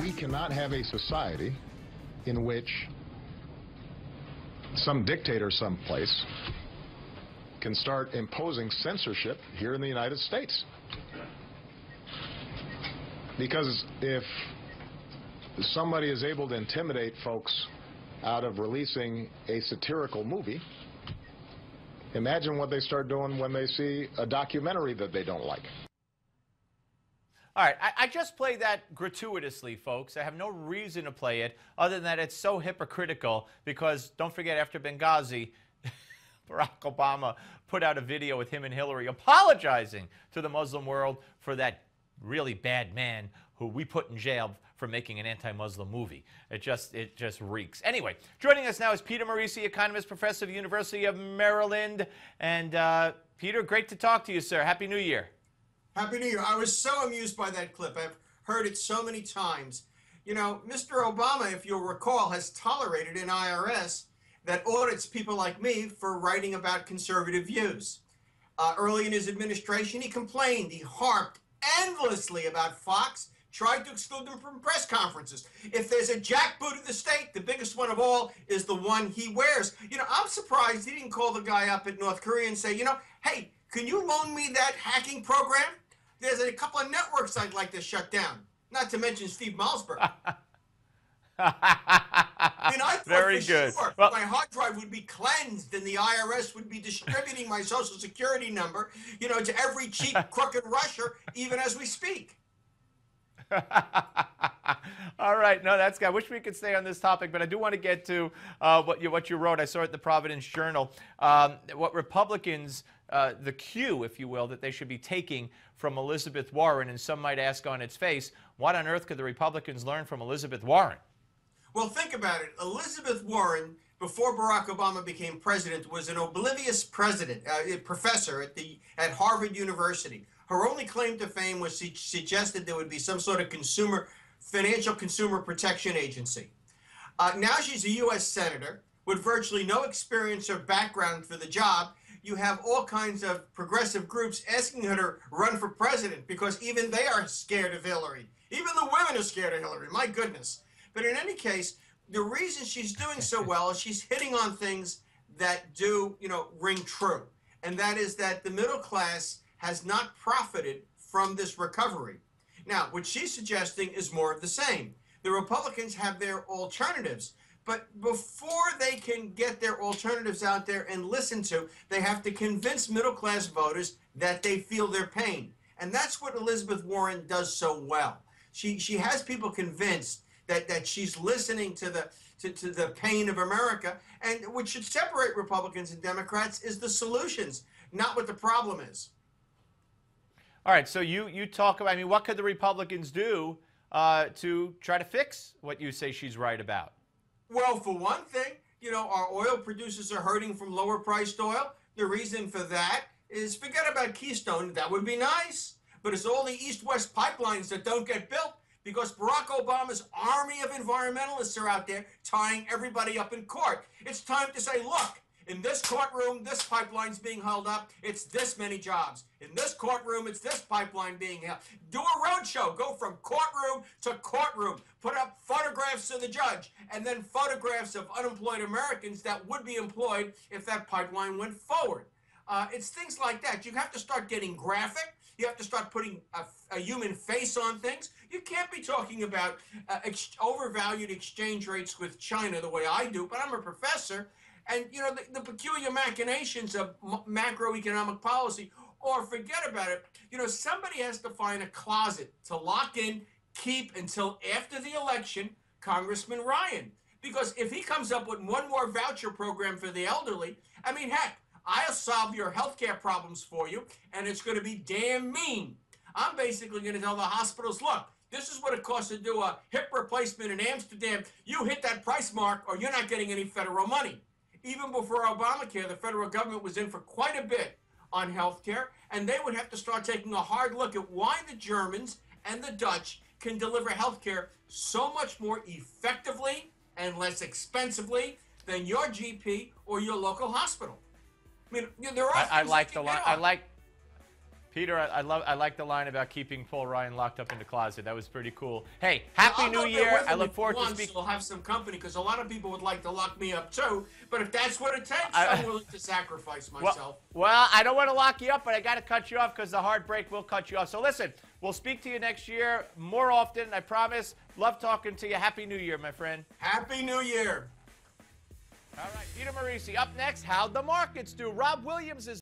we cannot have a society in which some dictator someplace can start imposing censorship here in the United States. Because if somebody is able to intimidate folks out of releasing a satirical movie, imagine what they start doing when they see a documentary that they don't like. All right, I just played that gratuitously, folks. I have no reason to play it other than that it's so hypocritical because, don't forget, after Benghazi, Barack Obama put out a video with him and Hillary apologizing to the Muslim world for that really bad man who we put in jail for making an anti-Muslim movie. It just reeks. Anyway, joining us now is Peter Morici, economist, professor of the University of Maryland. And Peter, great to talk to you, sir. Happy New Year. Happy New Year. I was so amused by that clip. I've heard it so many times. You know, Mr. Obama, if you'll recall, has tolerated an IRS that audits people like me for writing about conservative views. Early in his administration, he complained. He harped endlessly about Fox, tried to exclude them from press conferences. If there's a jackboot of the state, the biggest one of all is the one he wears. You know, I'm surprised he didn't call the guy up at North Korea and say, you know, hey, can you loan me that hacking program? There's a couple of networks I'd like to shut down, not to mention Steve Malzberg. I mean, I thought Very for good. sure Well, my hard drive would be cleansed and the IRS would be distributing my social security number, you know, to every cheap crook in Russia, even as we speak. All right, no, that's good. I wish we could stay on this topic, but I do want to get to what you wrote. I saw it in the Providence Journal. What Republicans, the cue, if you will, that they should be taking from Elizabeth Warren, and some might ask on its face, what on earth could the Republicans learn from Elizabeth Warren? Well, think about it. Elizabeth Warren, before Barack Obama became president, was an oblivious professor at Harvard University. Her only claim to fame was she suggested there would be some sort of financial consumer protection agency. Now she's a U.S. senator with virtually no experience or background for the job. You have all kinds of progressive groups asking her to run for president because even they are scared of Hillary. Even the women are scared of Hillary, my goodness. But in any case, the reason she's doing so well is she's hitting on things that do, you know, ring true. And that is that the middle class has not profited from this recovery. Now, what she's suggesting is more of the same. The Republicans have their alternatives. But before they can get their alternatives out there and listened to, they have to convince middle-class voters that they feel their pain. And that's what Elizabeth Warren does so well. She has people convinced that she's listening to the pain of America. And what should separate Republicans and Democrats is the solutions, not what the problem is. All right, so you talk about, I mean, what could the Republicans do to try to fix what you say she's right about? Well, for one thing, you know, our oil producers are hurting from lower priced oil. The reason for that is forget about Keystone. That would be nice. But it's all the east-west pipelines that don't get built because Barack Obama's army of environmentalists are out there tying everybody up in court. It's time to say, look, in this courtroom, this pipeline's being held up. It's this many jobs. In this courtroom, it's this pipeline being held. Do a roadshow. Go from courtroom to courtroom. Put up photographs of the judge and then photographs of unemployed Americans that would be employed if that pipeline went forward. It's things like that. You have to start getting graphic. You have to start putting a human face on things. You can't be talking about overvalued exchange rates with China the way I do, but I'm a professor. And, you know, the peculiar machinations of macroeconomic policy, or forget about it, you know, somebody has to find a closet to lock in, keep until after the election Congressman Ryan. Because if he comes up with one more voucher program for the elderly, I mean, heck, I'll solve your health care problems for you, and it's going to be damn mean. I'm basically going to tell the hospitals, look, this is what it costs to do a hip replacement in Amsterdam. You hit that price mark or you're not getting any federal money. Even before Obamacare, the federal government was in for quite a bit on health care, and they would have to start taking a hard look at why the Germans and the Dutch can deliver health care so much more effectively and less expensively than your GP or your local hospital. I mean, there are I like the line. Peter, I like the line about keeping Paul Ryan locked up in the closet. That was pretty cool. Hey, Happy New Year. I look forward to speaking. We'll have some company because a lot of people would like to lock me up too. But if that's what it takes, I'm willing to sacrifice myself. Well, I don't want to lock you up, but I got to cut you off because the hard break will cut you off. So listen, we'll speak to you next year more often, I promise. Love talking to you. Happy New Year, my friend. Happy New Year. All right, Peter Morici. Up next, how'd the markets do? Rob Williams is